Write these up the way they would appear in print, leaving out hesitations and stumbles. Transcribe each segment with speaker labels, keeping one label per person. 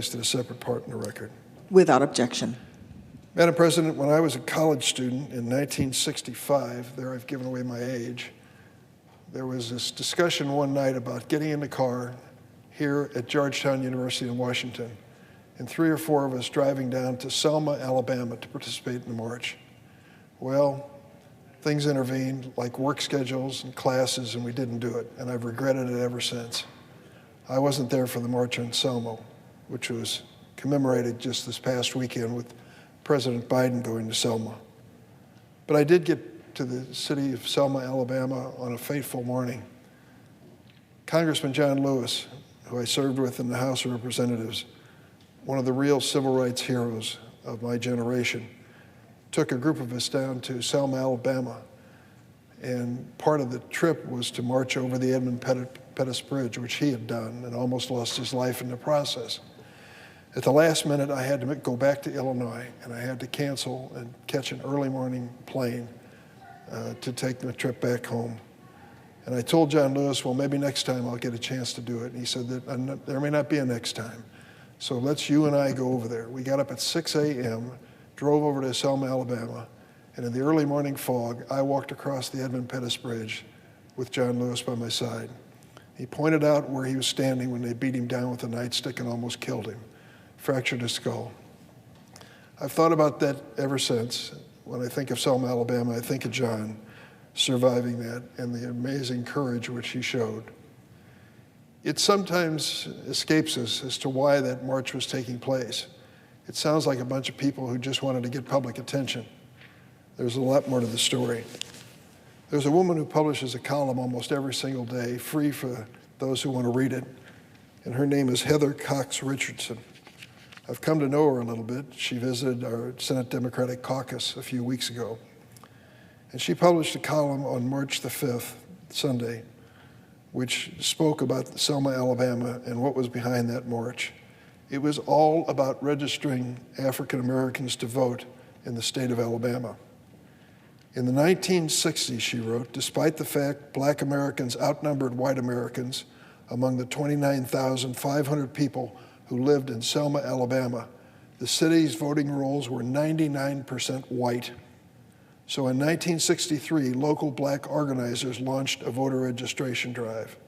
Speaker 1: To a separate part in the record.
Speaker 2: Without objection.
Speaker 1: Madam President, when I was a college student in 1965, there I've given away my age, there was this discussion one night about getting in the car here at Georgetown University in Washington, and 3 or 4 of us driving down to Selma, Alabama to participate in the march. Well, things intervened, like work schedules and classes, and we didn't do it, and I've regretted it ever since. I wasn't there for the march on Selma, which was commemorated just this past weekend with President Biden going to Selma. But I did get to the city of Selma, Alabama on a fateful morning. Congressman John Lewis, who I served with in the House of Representatives, one of the real civil rights heroes of my generation, took a group of us down to Selma, Alabama. And part of the trip was to march over the Edmund Pettus Bridge, which he had done and almost lost his life in the process. At the last minute, I had to go back to Illinois, and I had to cancel and catch an early morning plane to take the trip back home. And I told John Lewis, well, maybe next time I'll get a chance to do it. And he said that there may not be a next time. So let's you and I go over there. We got up at 6 a.m., drove over to Selma, Alabama, and in the early morning fog, I walked across the Edmund Pettus Bridge with John Lewis by my side. He pointed out where he was standing when they beat him down with a nightstick and almost killed him. Fractured his skull. I've thought about that ever since. When I think of Selma, Alabama, I think of John surviving that and the amazing courage which he showed. It sometimes escapes us as to why that march was taking place. It sounds like a bunch of people who just wanted to get public attention. There's a lot more to the story. There's a woman who publishes a column almost every single day, free for those who want to read it, and her name is Heather Cox Richardson. I've come to know her a little bit. She visited our Senate Democratic Caucus a few weeks ago. And she published a column on March the 5th, Sunday, which spoke about Selma, Alabama, and what was behind that march. It was all about registering African Americans to vote in the state of Alabama. In the 1960s, she wrote, despite the fact Black Americans outnumbered white Americans among the 29,500 people who lived in Selma, Alabama, the city's voting rolls were 99% white. So in 1963, local Black organizers launched a voter registration drive.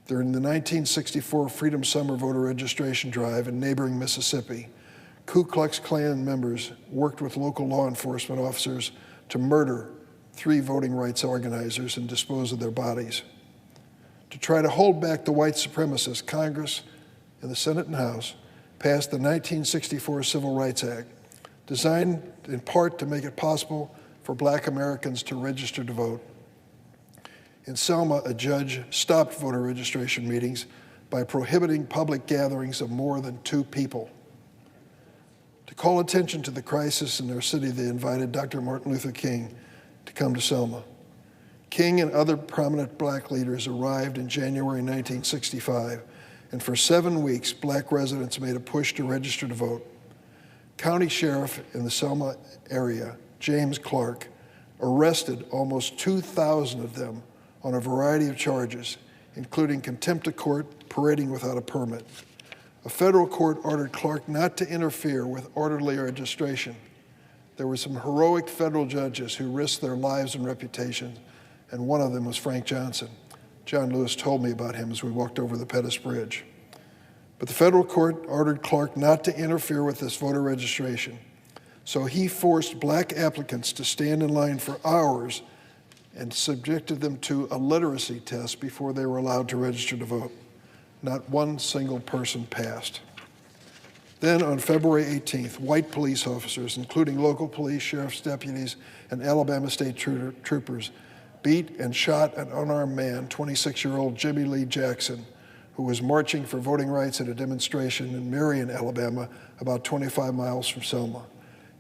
Speaker 1: During the 1964 Freedom Summer voter registration drive in neighboring Mississippi, Ku Klux Klan members worked with local law enforcement officers to murder 3 voting rights organizers and dispose of their bodies. To try to hold back the white supremacists, Congress and the Senate and House passed the 1964 Civil Rights Act, designed in part to make it possible for Black Americans to register to vote. In Selma, a judge stopped voter registration meetings by prohibiting public gatherings of more than 2 people. To call attention to the crisis in their city, they invited Dr. Martin Luther King to come to Selma. King and other prominent Black leaders arrived in January 1965, and for 7 weeks, Black residents made a push to register to vote. County Sheriff in the Selma area, James Clark, arrested almost 2,000 of them on a variety of charges, including contempt of court, parading without a permit. A federal court ordered Clark not to interfere with orderly registration. There were some heroic federal judges who risked their lives and reputations, and one of them was Frank Johnson. John Lewis told me about him as we walked over the Pettus Bridge. But the federal court ordered Clark not to interfere with this voter registration. So he forced Black applicants to stand in line for hours and subjected them to a literacy test before they were allowed to register to vote. Not one single person passed. Then on February 18th, white police officers, including local police, sheriff's deputies, and Alabama state troopers, beat and shot an unarmed man, 26-year-old Jimmy Lee Jackson, who was marching for voting rights at a demonstration in Marion, Alabama, about 25 miles from Selma.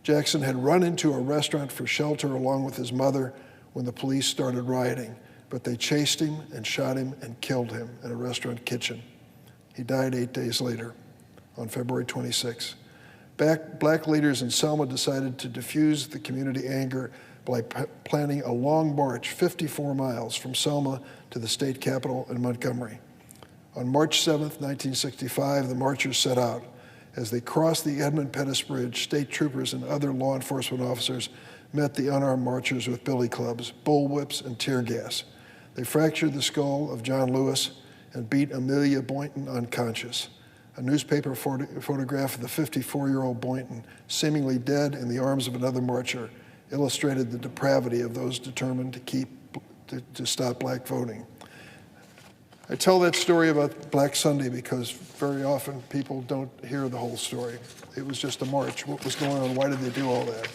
Speaker 1: Jackson had run into a restaurant for shelter along with his mother when the police started rioting, but they chased him and shot him and killed him in a restaurant kitchen. He died 8 days later, on February 26. Black leaders in Selma decided to diffuse the community anger by planning a long march 54 miles from Selma to the state capitol in Montgomery. On March 7th, 1965, the marchers set out. As they crossed the Edmund Pettus Bridge, state troopers and other law enforcement officers met the unarmed marchers with billy clubs, bullwhips, and tear gas. They fractured the skull of John Lewis and beat Amelia Boynton unconscious. A newspaper photograph of the 54-year-old Boynton, seemingly dead in the arms of another marcher, illustrated the depravity of those determined to stop black voting. I tell that story about Black Sunday because very often people don't hear the whole story. It was just a march. What was going on? Why did they do all that?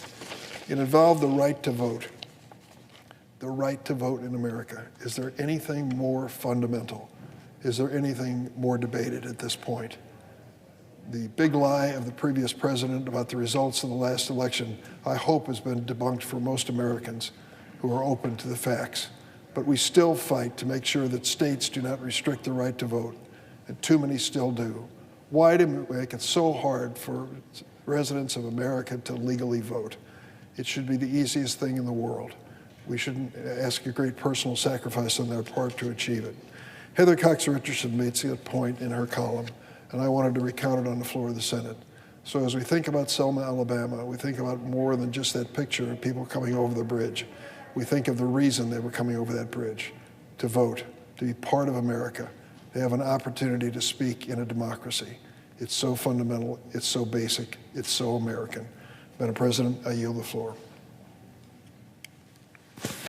Speaker 1: It involved the right to vote. The right to vote in America. Is there anything more fundamental? Is there anything more debated at this point? The big lie of the previous president about the results of the last election, I hope, has been debunked for most Americans who are open to the facts. But we still fight to make sure that states do not restrict the right to vote, and too many still do. Why do we make it so hard for residents of America to legally vote? It should be the easiest thing in the world. We shouldn't ask a great personal sacrifice on their part to achieve it. Heather Cox Richardson made that point in her column, and I wanted to recount it on the floor of the Senate. So as we think about Selma, Alabama, we think about more than just that picture of people coming over the bridge. We think of the reason they were coming over that bridge, to vote, to be part of America. They have an opportunity to speak in a democracy. It's so fundamental, it's so basic, it's so American. Madam President, I yield the floor.